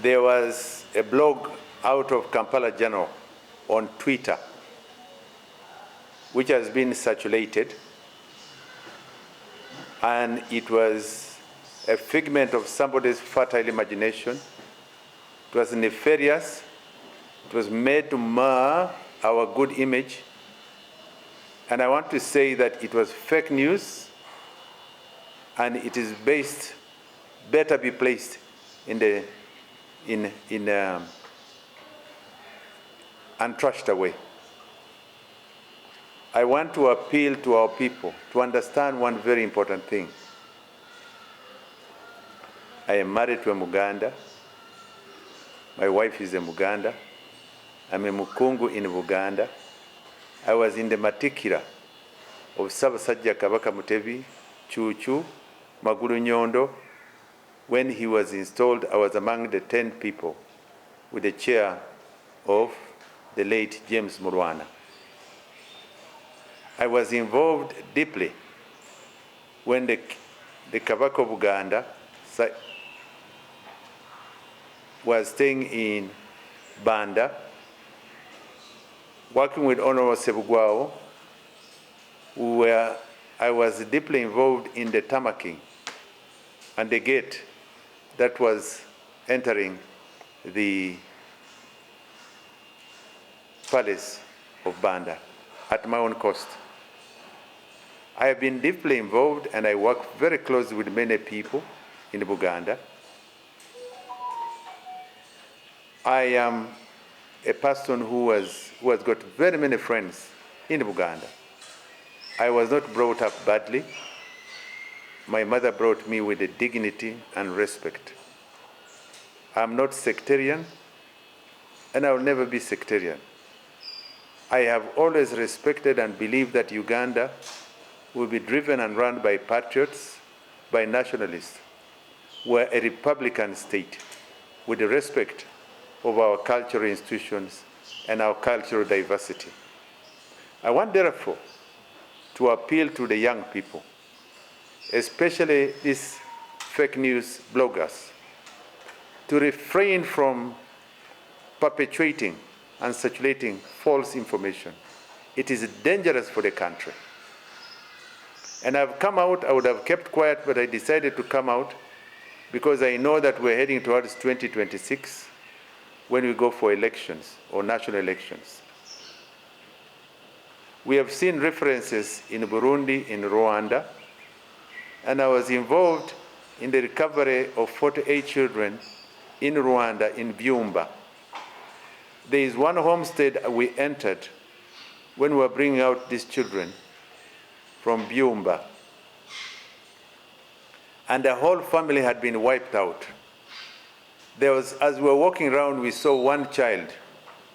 there was a blog out of Kampala Journal on Twitter, which has been circulated, and it was a figment of somebody's fertile imagination. It was nefarious. It was made to mar our good image. And I want to say that it was fake news, and it is better be placed in untrusted way. I want to appeal to our people to understand one very important thing. I am married to a Muganda. My wife is a Muganda. I'm a Mukungu in Buganda. I was in the matikira of Ssaabasajja Kabaka Mutebi, Chuchu, Magulu Nyondo. When he was installed, I was among the 10 people with the chair of the late James Murwana. I was involved deeply when the Kabaka of Buganda was staying in Banda, working with Honorable Sebugwao, where I was deeply involved in the tamaking and the gate that was entering the palace of Banda at my own cost. I have been deeply involved, and I work very closely with many people in Buganda. I am a person who has got very many friends in Buganda. I was not brought up badly. My mother brought me with dignity and respect. I'm not sectarian, and I will never be sectarian. I have always respected and believed that Uganda will be driven and run by patriots, by nationalists. We're a republican state with the respect of our cultural institutions and our cultural diversity. I want, therefore, to appeal to the young people, especially these fake news bloggers, to refrain from perpetuating and circulating false information. It is dangerous for the country. And I've come out. I would have kept quiet, but I decided to come out because I know that we're heading towards 2026 when we go for elections or national elections. We have seen references in Burundi, in Rwanda, and I was involved in the recovery of 48 children in Rwanda, in Byumba. There is one homestead we entered when we were bringing out these children from Byumba, and the whole family had been wiped out. There was, as we were walking around, we saw one child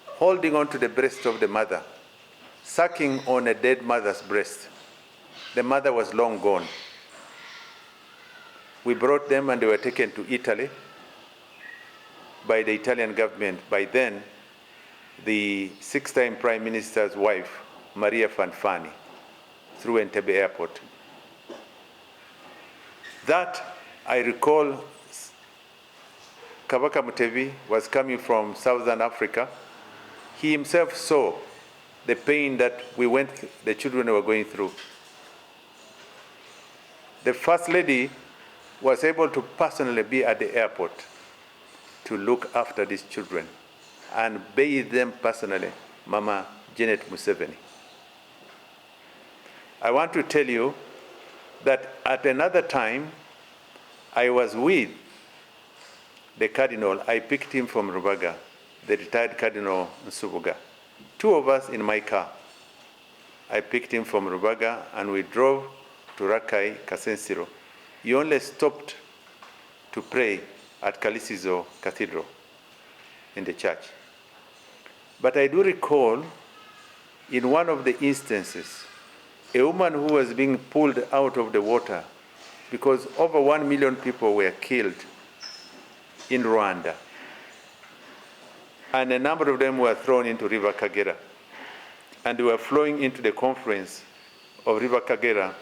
holding on to the breast of the mother, sucking on a dead mother's breast. The mother was long gone. We brought them, and they were taken to Italy by the Italian government. By then, the 6-time Prime Minister's wife, Maria Fanfani, through Entebbe Airport. That, I recall, Kabaka Mutebi was coming from Southern Africa. He himself saw the pain that the children were going through. The First Lady was able to personally be at the airport to look after these children and bathe them personally, Mama Janet Museveni. I want to tell you that at another time, I was with the Cardinal. I picked him from Rubaga, the retired Cardinal Nsubuga. 2 of us in my car. I picked him from Rubaga, and we drove to Rakai, Kasensiro. He only stopped to pray at Kalisizo Cathedral in the church. But I do recall, in one of the instances, a woman who was being pulled out of the water because over 1 million people were killed in Rwanda. And a number of them were thrown into River Kagera. And they were flowing into the confluence of River Kagera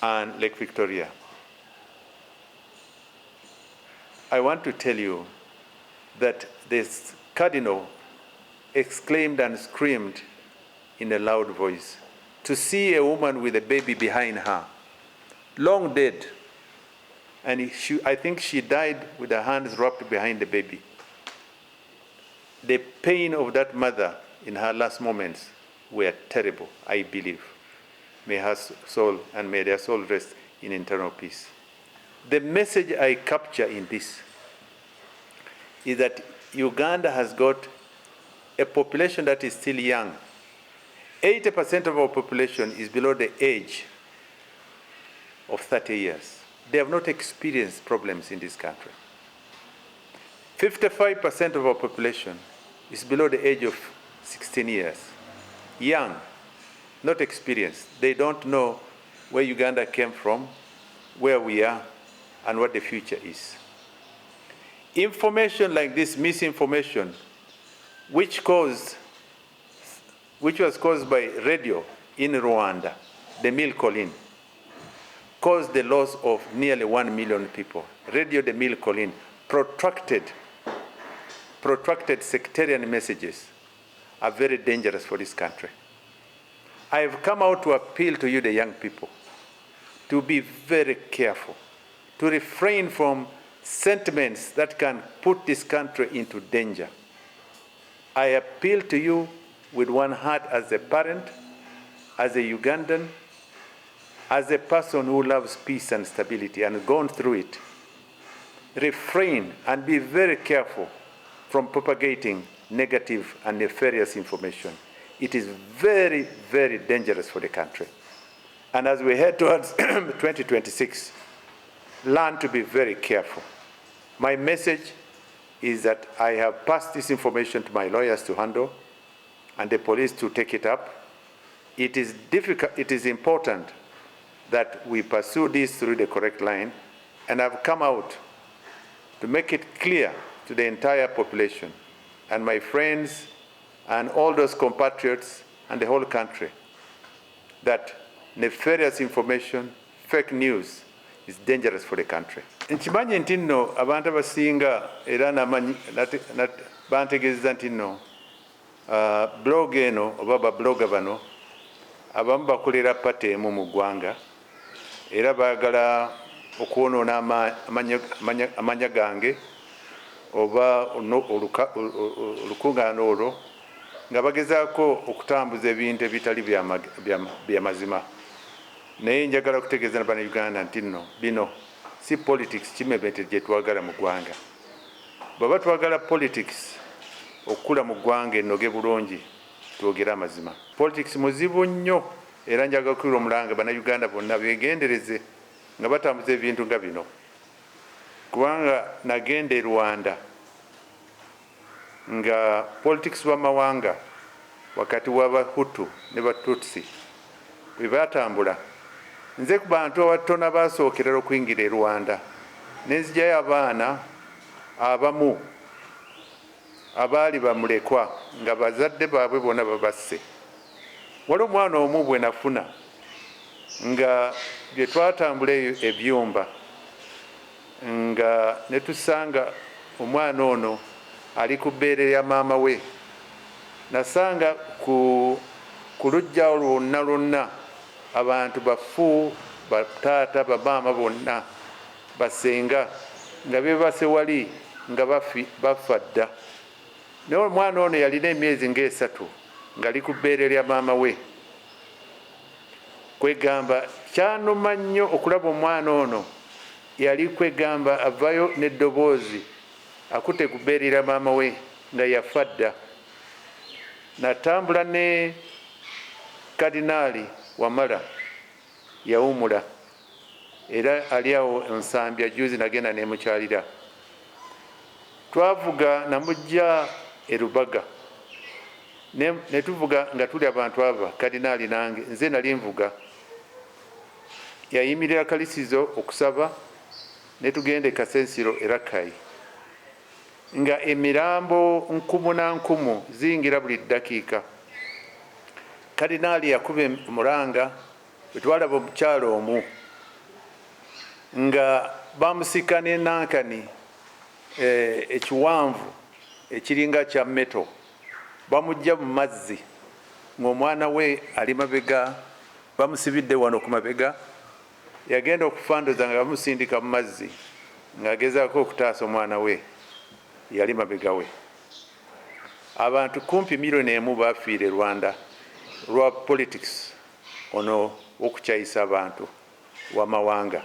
and Lake Victoria. I want to tell you that this cardinal exclaimed and screamed in a loud voice to see a woman with a baby behind her, long dead. And I think she died with her hands wrapped behind the baby. The pain of that mother in her last moments were terrible, I believe. May her soul and may their soul rest in eternal peace. The message I capture in this is that Uganda has got a population that is still young. 80% of our population is below the age of 30 years. They have not experienced problems in this country. 55% of our population is below the age of 16 years. Young, not experienced. They don't know where Uganda came from, where we are, and what the future is. Information like this, misinformation, which was caused by radio in Rwanda, the Mille Collines, caused the loss of nearly 1 million people. Radio the Mille Collines, protracted sectarian messages are very dangerous for this country. I have come out to appeal to you, the young people, to be very careful, to refrain from sentiments that can put this country into danger. I appeal to you with one heart as a parent, as a Ugandan, as a person who loves peace and stability and gone through it. Refrain and be very careful from propagating negative and nefarious information. It is very, very dangerous for the country. And as we head towards 2026, learn to be very careful. My message is that I have passed this information to my lawyers to handle and the police to take it up. It is difficult, it is important that we pursue this through the correct line, and I've come out to make it clear to the entire population and my friends and all those compatriots and the whole country that nefarious information, fake news, is dangerous for the country. Nkimanyi nti nno abantu abasinga era bantegeeza nti nno blog eno oba babloga bano abamu bakolera pate emu mu ggwanga era baagala okwonoona amanya gange oba olukungaana olwo nga bagezaako okutambuza ebintu ebitali bya mazima. Naye njagala kutegeeza Bannayuganda nti nno bino si politics kimebete gye twagala mu ggwanga. Bw'aba twagala politics okukula mu ggwanga ennoge bulungi, twogere amazima. Politics muzibu nnyo era njagala okuwulira omulanga Bannayuganda bonna beegendereze nga batambuza ebintu nga bino. Kubanga nagenda e Rwanda nga politics w'amawanga wakati w'Abahutu ne Batutsi bwe batambula, nze ku bantu abatono basookera okuyingira e Rwanda ne nzigyayo abaana abamu abaali bamulekwa nga bazadde baabwe bonna babasse. Waliwo omwana omu bwe nafuna nga bye twatambula ebyumba nga ne tusanga omwana ono ali ku bbeere lya maama we. Nasanga ku luggya lwonna abantu bafu, bataata, bamaama bonna basenga nga beebase wali nga bafa dda. Naye omwana ono yalina emyezi nga3 ng'ali ku bbeere lya maama we. Kwegamba kyanuma nnyo okulaba omwana ono yali kwegamba avayo n'eddoboozi akutte ku bbeere lya maama we nga yafa dda. Natambula ne Kadinaali Wamala yawumula era ali awo Nsambya juzi nagenda nemukyalira. Twavuga namujja e Rubaga ne tuvuga nga tuli abantu aba Kadinaali nange, nze nali nvuga. Yayimirira kalisizo okusaba ne tugenda e Kasensiro e Rakai nga emirambo nkumu na nkumu ziyingira buli ddakiika. Kadinaali yakuba omulanga bwe twalaba omukyalo omu nga bamusika n'enankani ekiwanvu ekiringa kya meto bamujja mu mazzi ng'omwana we ali mabega bamusibidde wano ku mabega yagenda okufandoza nga bamusindika mu mazzi ng'agezaako okutaasa omwana we yali mabega we. Abantu kumpi milioni emu bafiire Rwanda lwa politics ono okukyayisa abantu w'amawanga.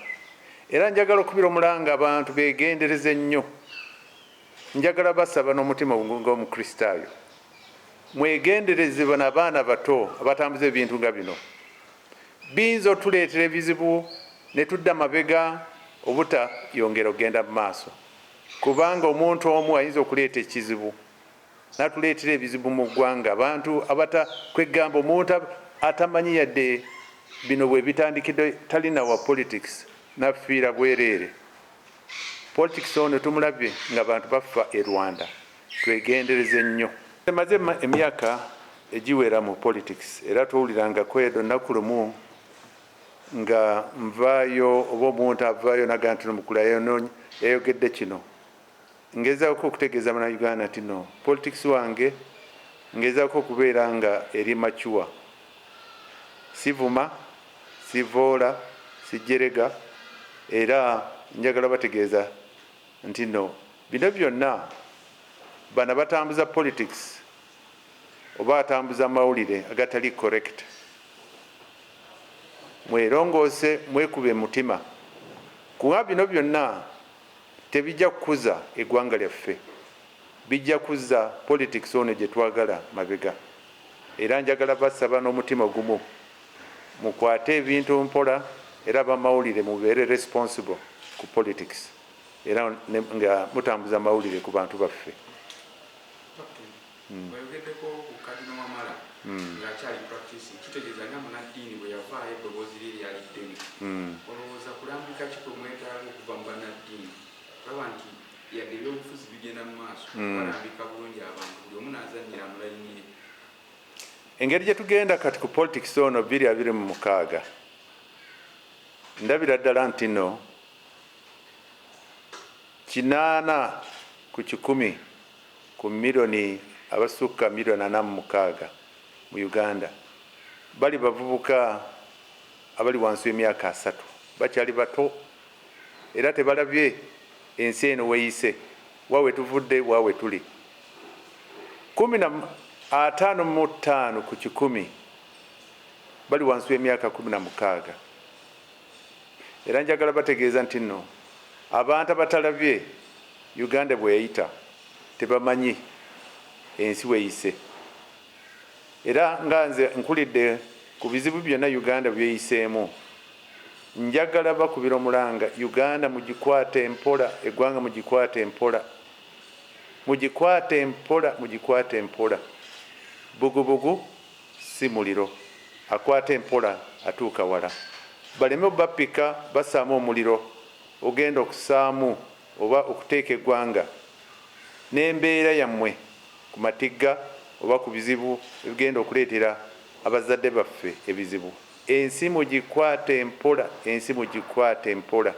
Era njagala okubira omulanga abantu begendereze nnyo. Njagala basaba n'omutima ng'omukristaayo mwegendereze bano abaana bato abatambuza ebintu nga bino. Biyinza otuleetera ebizibu ne tudda mabega obutayongera okugenda mu maaso, kubanga omuntu omu ayinza okuleeta ekizibu n'atuleetera ebizibu mu ggwanga. Abantu kwegamba omuntu atamanyi yadde bino bwe bitandikidde talina wa politics nafiira bwereere. Politics ono tumulabye nga abantu bafa e Rwanda, twegendereze nnyo. Emaze emyaka egiwera mu politics era tuwuliranga kwedo nnaku lumu nga nvaayo oba omuntu avaayo naga nti Mukula yayogedde kino. Ngezaako okutegeeza Bannayuganda nti no, politics wange ngezaako okubeera nga eri machuwa. Sivuma, sivoola, sijerega, era njagala bategeeza nti no, bino byonna bana batambuza politics oba atambuza mawulire agatali correct. Mwerongoose, mwekube mutima, kuba bino byonna tebijja kukuza eggwanga lyaffe, bijja kuza politics ono gye twagala mabega. Era njagala basaba n'omutima gumu mukwate ebintu mpola, era bamawulire mubeere responsible ku politics, era nga mutambuza mawulire ku bantu baffe. Bayogeddeko ku Kadino Wamala ng'akyali practice kitegeeza nga munnaddiini bwe yavaayo eddoboozi lye lyali ddene. Olowooza kulambika ki kwe mwetaaga okuva mu bannaddiini? Olaba nti yadde ebyobufuzi bigenda mu maaso, balambika bulungi abantu, buli omu n'azannyira mu layini ye. Engeri gye tugenda kati ku politics ono 2026 ndabira ddala nti no 8 ku 100 ku milioni abasukka milioni 46 mu Uganda bali bavubuka abali wansi w'emyaka 3, bakyali bato era tebalabye ensi eno weyise, waawe tuvudde waawe tuli. 55 ku 100 bali wansi w'emyaka 16. Era njagala bategeeza nti no, abantu abatalabye Uganda bwe yayita tebamanyi ensi weyise. Era nga nze nkulidde ku bizibu byonna Uganda byeyiseemu, njagala bakubira omulanga Uganda mugikwate empola, eggwanga mugikwate empola, mugikwate empola, mugikwate empola. Bugubugu si muliro, akwata empola atuuka wala. Baleme bapika basaamu omuliro ogenda okusaamu oba okuteeka eggwanga n'embeera yammwe ku matigga oba ku bizibu ebigenda okuleetera abazadde baffe ebizibu. Ensi mugikwate empola, ensi mugikwate empola.